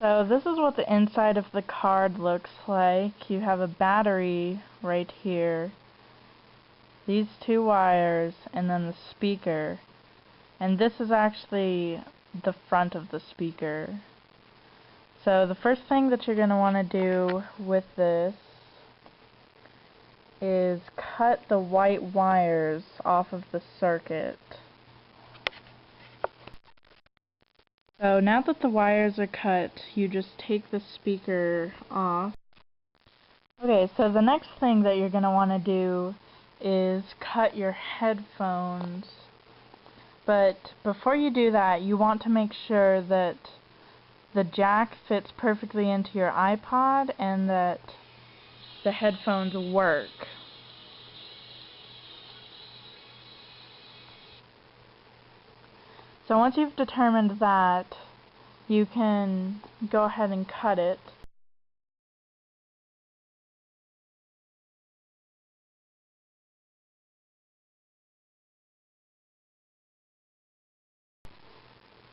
So this is what the inside of the card looks like. You have a battery right here, these two wires, and then the speaker. And this is actually the front of the speaker. So the first thing that you're going to want to do with this is cut the white wires off of the circuit. So now that the wires are cut, you just take the speaker off. Okay, so the next thing that you're going to want to do is cut your headphones. But before you do that, you want to make sure that the jack fits perfectly into your iPod and that the headphones work. So once you've determined that, you can go ahead and cut it.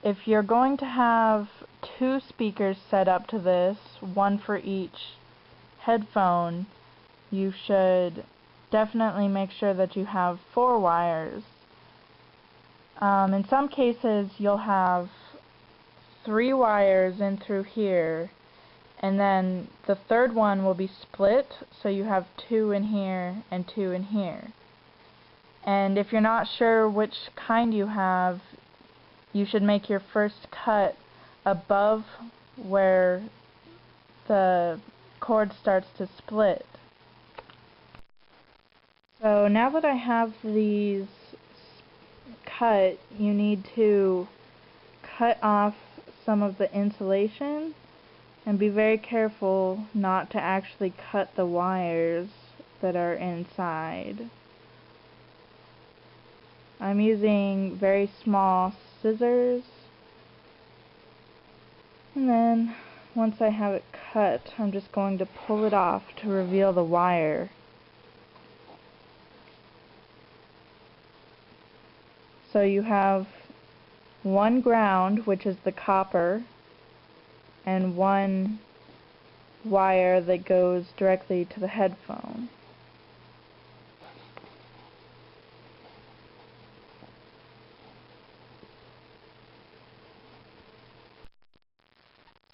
If you're going to have two speakers set up to this, one for each headphone, you should definitely make sure that you have 4 wires. In some cases you'll have 3 wires in through here, and then the third one will be split, so you have 2 in here and 2 in here. And if you're not sure which kind you have, you should make your first cut above where the cord starts to split. So now that I have these cut, you need to cut off some of the insulation and be very careful not to actually cut the wires that are inside. I'm using very small scissors, and then once I have it cut, I'm just going to pull it off to reveal the wire. So you have one ground, which is the copper, and one wire that goes directly to the headphone.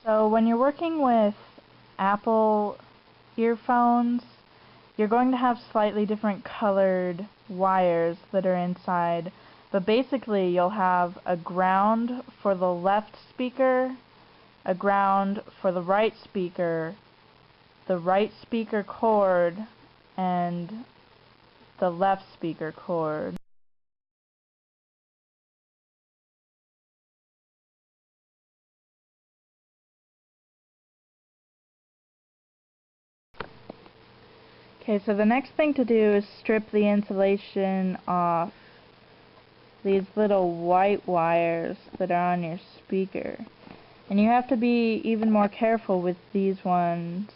So when you're working with Apple earphones, you're going to have slightly different colored wires that are inside, but basically you'll have a ground for the left speaker, a ground for the right speaker cord, and the left speaker cord. Okay, so the next thing to do is strip the insulation off these little white wires that are on your speaker. And you have to be even more careful with these ones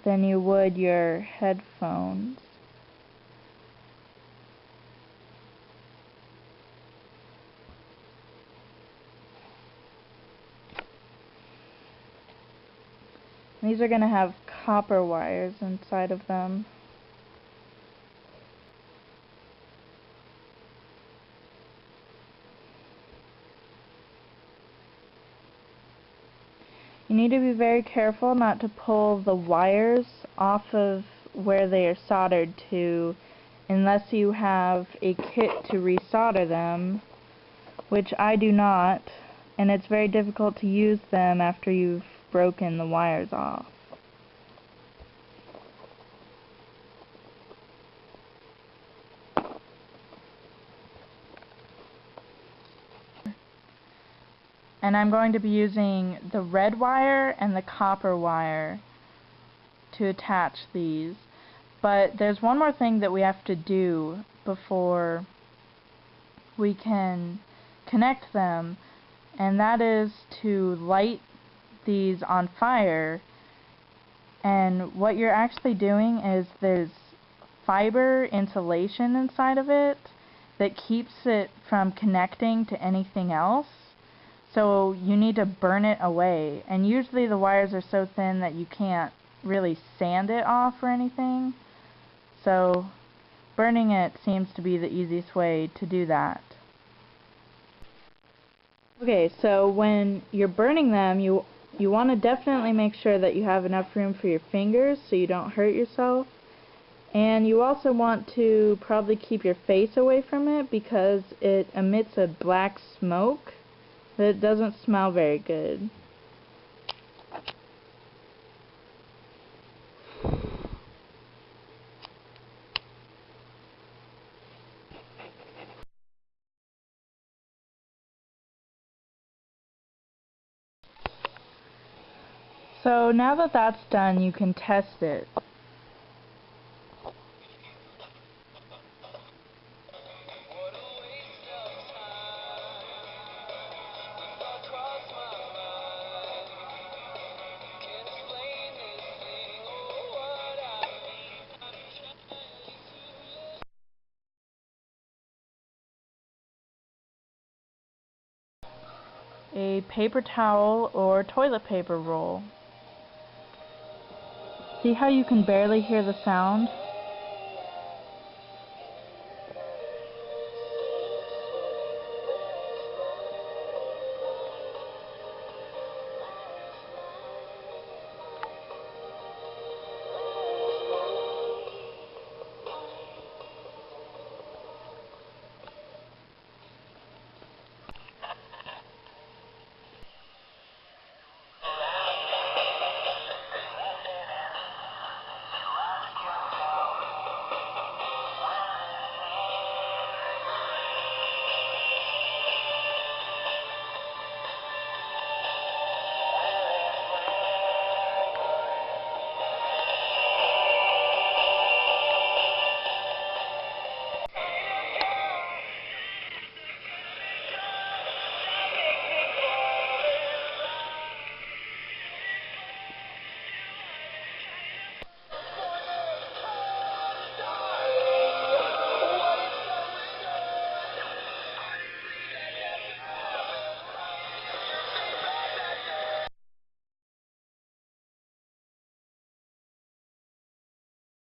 than you would your headphones. These are going to have copper wires inside of them. You need to be very careful not to pull the wires off of where they are soldered to unless you have a kit to resolder them, which I do not, and it's very difficult to use them after you've broken the wires off. And I'm going to be using the red wire and the copper wire to attach these. But there's one more thing that we have to do before we can connect them, and that is to light these on fire. And what you're actually doing is there's fiber insulation inside of it that keeps it from connecting to anything else. So you need to burn it away. And usually the wires are so thin that you can't really sand it off or anything. So burning it seems to be the easiest way to do that. Okay, so when you're burning them, you want to definitely make sure that you have enough room for your fingers so you don't hurt yourself. And you also want to probably keep your face away from it because it emits a black smoke that doesn't smell very good. So now that that's done, you can test it. A paper towel or toilet paper roll. See how you can barely hear the sound?